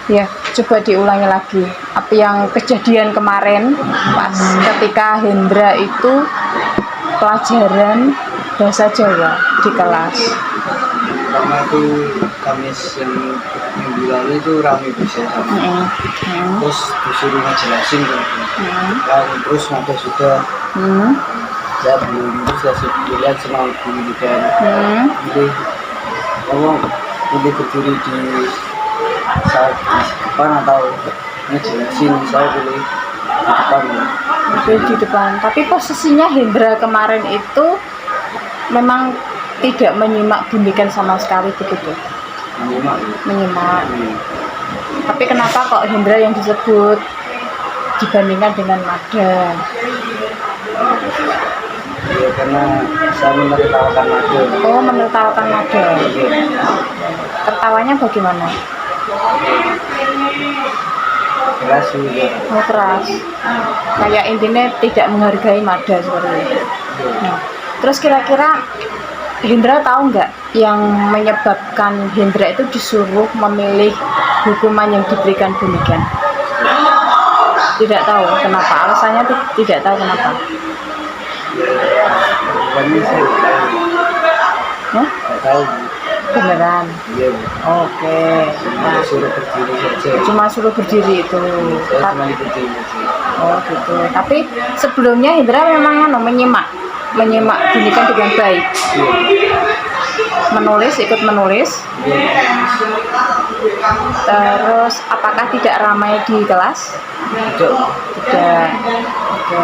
Ya, coba diulangi lagi. Apa yang kejadian kemarin pas ketika Hendra itu pelajaran bahasa Jawa di kelas. Karena itu Kamis yang minggu lalu itu rame bisa terus disuruh ngejelasin kan. Terus ada sudah ya belum terus dilihat sama guru dan jadi ngomong ini berdiri di saat di depan atau ngejelasin saya pilih di depan Di depan. Tapi posisinya Hendra kemarin itu memang tidak menyimak bimbingan sama sekali begitu. Menyimak. Tapi kenapa kok Hendra yang disebut dibandingkan dengan Mada? Ya karena saya menertawakan Mada. Oh, menertawakan Mada. Tertawanya bagaimana? Keras juga. Oh, keras. Kayak intinya tidak menghargai Mada seperti itu. Nah, terus kira-kira Hendra tahu nggak yang menyebabkan Hendra itu disuruh memilih hukuman yang diberikan Bunikan? Tidak tahu kenapa, alasannya tidak tahu kenapa. Bukannya saya Hah? nggak tahu. Beneran? Iya. Oke. Nah, Suruh berdiri saja. cuma suruh berdiri itu. Saya cuma ikutin aja. Oh gitu. Tapi sebelumnya Hendra memang menyimak Bunikan dengan baik. Menulis, ikut menulis. Terus apakah tidak ramai di kelas? Tidak. Oke.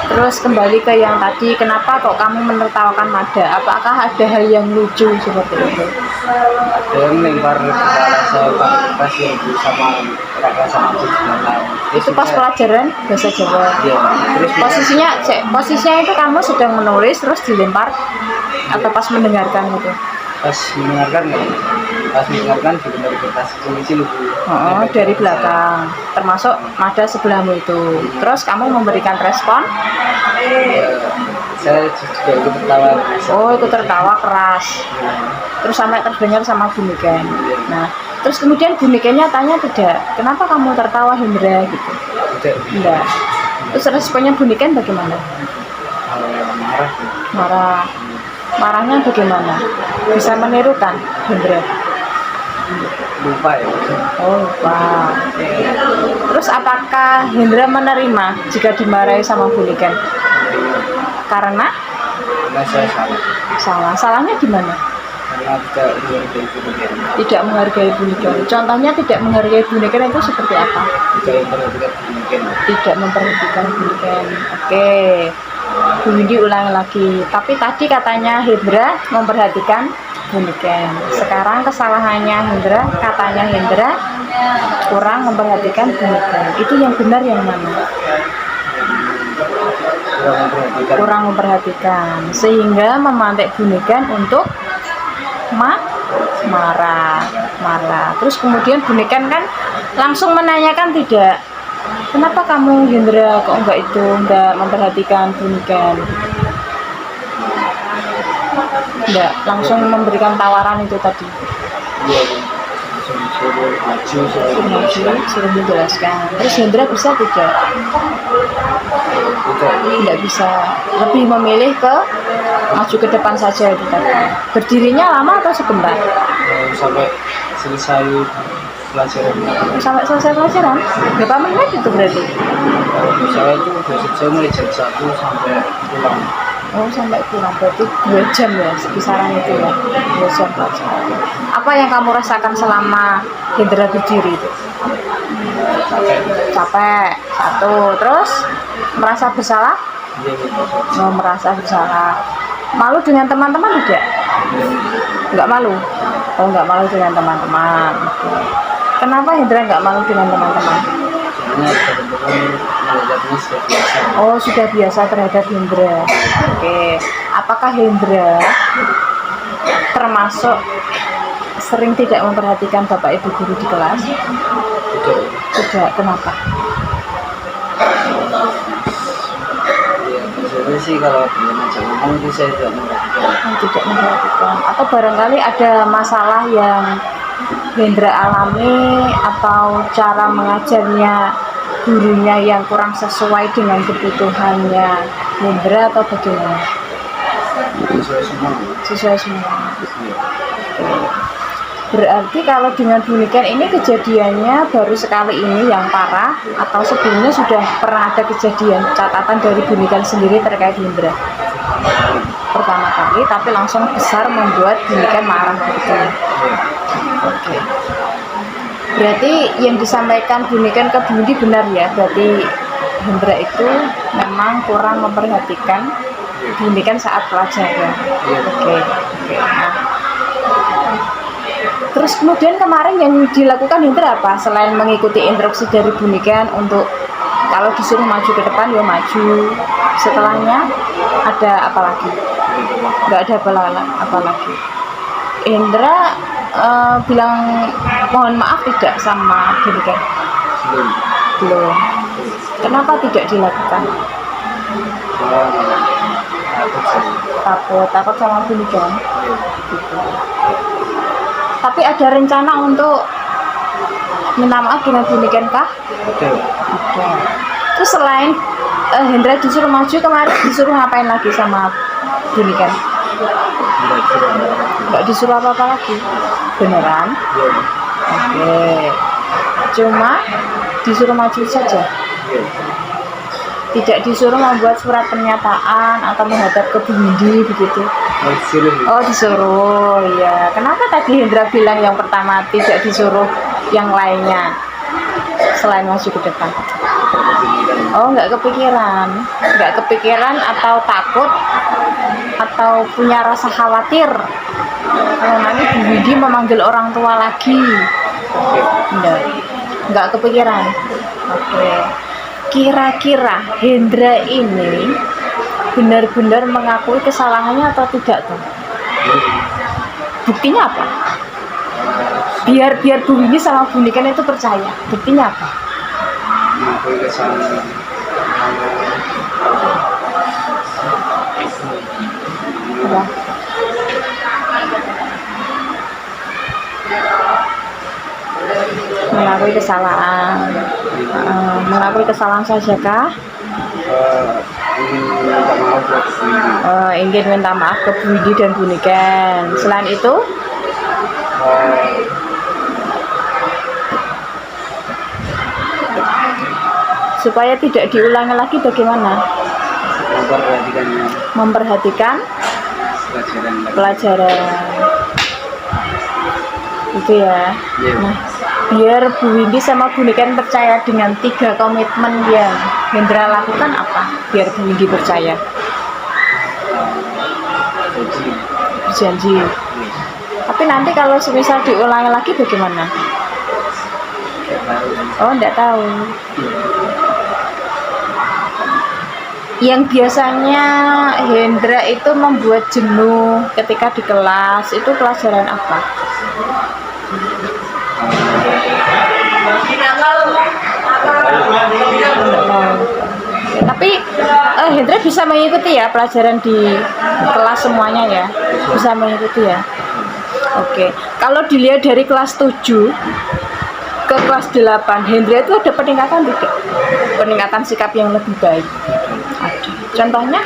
Terus kembali ke yang tadi, kenapa kok kamu menertawakan Mada? Apakah ada hal yang lucu seperti itu? Ada yang lempar kepala saya pas ibu sama kakak sama adik sebelah. Itu pas pelajaran bahasa Jawa. Iya. Terus Posisinya itu kamu sedang menulis terus dilempar atau pas mendengarkan gitu? pas mendengarkan dilempar kertas kecil ibu. Oh, dari belakang, termasuk Mada sebelahmu itu. Terus kamu memberikan respon? Ya, saya juga ikut tertawa. Oh, itu tertawa keras. Terus sampai terdengar sama Bunikan. Nah, terus kemudian Bunikannya tanya tidak, kenapa kamu tertawa Hendra gitu? Enggak. Terus responnya Bunikan bagaimana? Marah. Marah. Marahnya bagaimana? Bisa menirukan Hendra? Lupa ya. Oh, lupa. Terus apakah Hendra menerima jika dimarahi sama Bunikan? Karena Saya salah. Salahnya di mana? Karena Tidak menghargai Bunikan. Contohnya tidak menghargai Bunikan itu seperti apa? tidak memperhatikan mungkin. Tidak memperhatikan Bunikan. Oke. Bu Windy ulangi lagi. Tapi tadi katanya Hendra memperhatikan Bunikan. Sekarang kesalahannya Hendra, katanya Hendra kurang memperhatikan Bunikan. Itu yang benar yang mana? Kurang memperhatikan, sehingga memantik Bunikan untuk marah. Terus kemudian Bunikan kan langsung menanyakan tidak, kenapa kamu Hendra kok enggak memperhatikan Bunikan? Enggak, langsung memberikan tawaran itu tadi. Iya, suruh maju, Suruh menjelaskan. Terus Hendra bisa tidak? Tidak bisa. Lebih memilih ke maju ke depan saja itu tadi. Berdirinya lama atau sebentar? sampai selesai pelajaran. Sampai selesai pelajaran? Berapa menit itu berarti? Saya itu saya mulai jam 1 sampai pulang. Oh, sampai pulang berarti 2 jam ya, kisaran itu ya, 2 jam pelajaran. Apa yang kamu rasakan selama Hendra berdiri itu? Capek. Satu. Terus merasa bersalah? Oh, merasa bersalah. Malu dengan teman-teman tidak? Enggak malu? Oh, enggak malu dengan teman-teman. Kenapa Hendra enggak malu dengan teman-teman? Karena teman-teman menganggapnya sudah biasa. Oh, sudah biasa terhadap Hendra. Oke. Apakah Hendra termasuk sering tidak memperhatikan Bapak Ibu guru di kelas? Tidak. Kenapa? Biasanya sih kalau dia ngajak ngomong itu saya tidak memperhatikan. Tidak memperhatikan. Atau barangkali ada masalah yang Hendra alami atau cara mengajarnya gurunya yang kurang sesuai dengan kebutuhannya Hendra atau bagaimana? Sesuai semua. Sesuai semua. Iya. Berarti kalau dengan Bu Niken ini kejadiannya baru sekali ini yang parah atau sebelumnya sudah pernah ada kejadian catatan dari Bu Niken sendiri terkait Hendra? Pertama kali, tapi langsung besar membuat Bu Niken marah begitu. Oke. Berarti yang disampaikan Bu Niken ke Bu Indi benar ya? Berarti Hendra itu memang kurang memperhatikan Bu Niken saat pelajaran. Oke. Nah, terus kemudian kemarin yang dilakukan Hendra apa? Selain mengikuti instruksi dari Bu Niken untuk kalau disuruh maju ke depan ya maju. Setelahnya ada apa lagi? Nggak ada apa lagi. Hendra bilang mohon maaf tidak sama Bu Niken? Belum. Kenapa tidak dilakukan? Takut sama Bu Niken. Gitu. Tapi ada rencana untuk minta maaf dengan Bu Niken kah? Oke. Terus selain Hendra disuruh maju, kemarin disuruh ngapain lagi sama Bu Niken? Nggak disuruh apa-apa lagi? Beneran? Oke. Cuma disuruh maju saja? Tidak disuruh membuat surat pernyataan atau menghadap ke Bu Indi begitu? Oh disuruh, ya. Kenapa tadi Hendra bilang yang pertama tidak disuruh yang lainnya selain maju ke depan? Oh nggak kepikiran atau takut atau punya rasa khawatir kalau nanti Bu Indi memanggil orang tua lagi? Nggak kepikiran. Oke. Kira-kira Hendra ini benar-benar mengakui kesalahannya atau tidak tuh? Buktinya apa? Biar Bu Indi sama Bu Niken itu percaya. Buktinya apa? Mengakui kesalahan. Apa? Mengakui kesalahan. Mengakui kesalahan saja kah? Ingin minta maaf ke Bu Indi dan Bu Niken. Selain itu? Supaya tidak diulangi lagi bagaimana? Memperhatikan pelajaran. Itu ya. Nah, biar Bu Indi sama Bu Niken percaya dengan 3 komitmen yang Hendra lakukan apa? Biar Bu Indi percaya. Berjanji. Tapi nanti kalau semisal diulangi lagi bagaimana? Oh, enggak tahu. Yang biasanya Hendra itu membuat jenuh ketika di kelas itu pelajaran apa? Tapi Hendra bisa mengikuti ya pelajaran di kelas semuanya ya? Bisa mengikuti ya? Oke. Kalau dilihat dari kelas 7 ke kelas 8, Hendra itu ada peningkatan tidak? Peningkatan sikap yang lebih baik? Ada. Contohnya?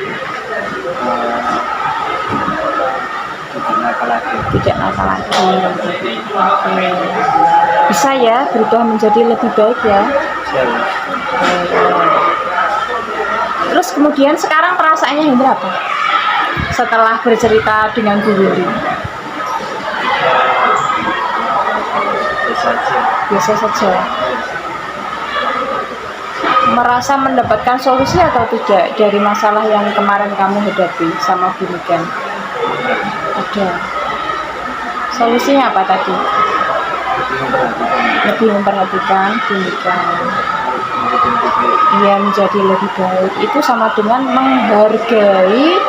Tidak nakal lagi. Oke. Bisa ya berubah menjadi lebih baik ya? Terus kemudian sekarang perasaannya Hendra apa? Setelah bercerita dengan Bu Indi? Biasa saja. Merasa mendapatkan solusi atau tidak dari masalah yang kemarin kamu hadapi sama Bu Niken? Ada. Solusinya apa tadi? Lebih memperhatikan Bu Niken. Ia menjadi lebih baik. Itu sama dengan menghargai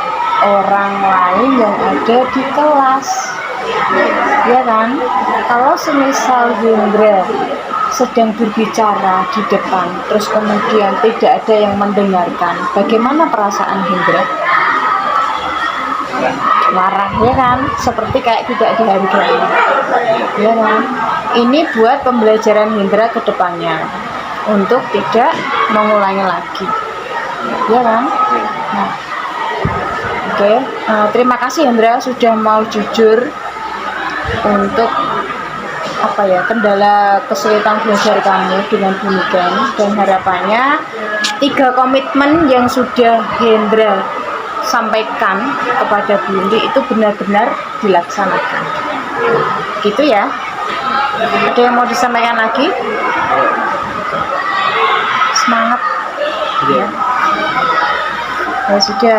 orang lain yang ada di kelas. Ya kan? Kalau semisal Hendra sedang berbicara di depan, terus kemudian tidak ada yang mendengarkan, bagaimana perasaan Hendra? marah ya kan, seperti kayak tidak dihargai ya kan. Ini buat pembelajaran Hendra ke depannya untuk tidak mengulangi lagi ya kan. Nah, oke. Terima kasih Hendra sudah mau jujur untuk apa ya, kendala kesulitan belajar kamu dengan Buniken, dan harapannya 3 komitmen yang sudah Hendra sampaikan kepada Bundi itu benar-benar dilaksanakan gitu ya. Ada yang mau disampaikan lagi? Semangat ya. Ya sudah,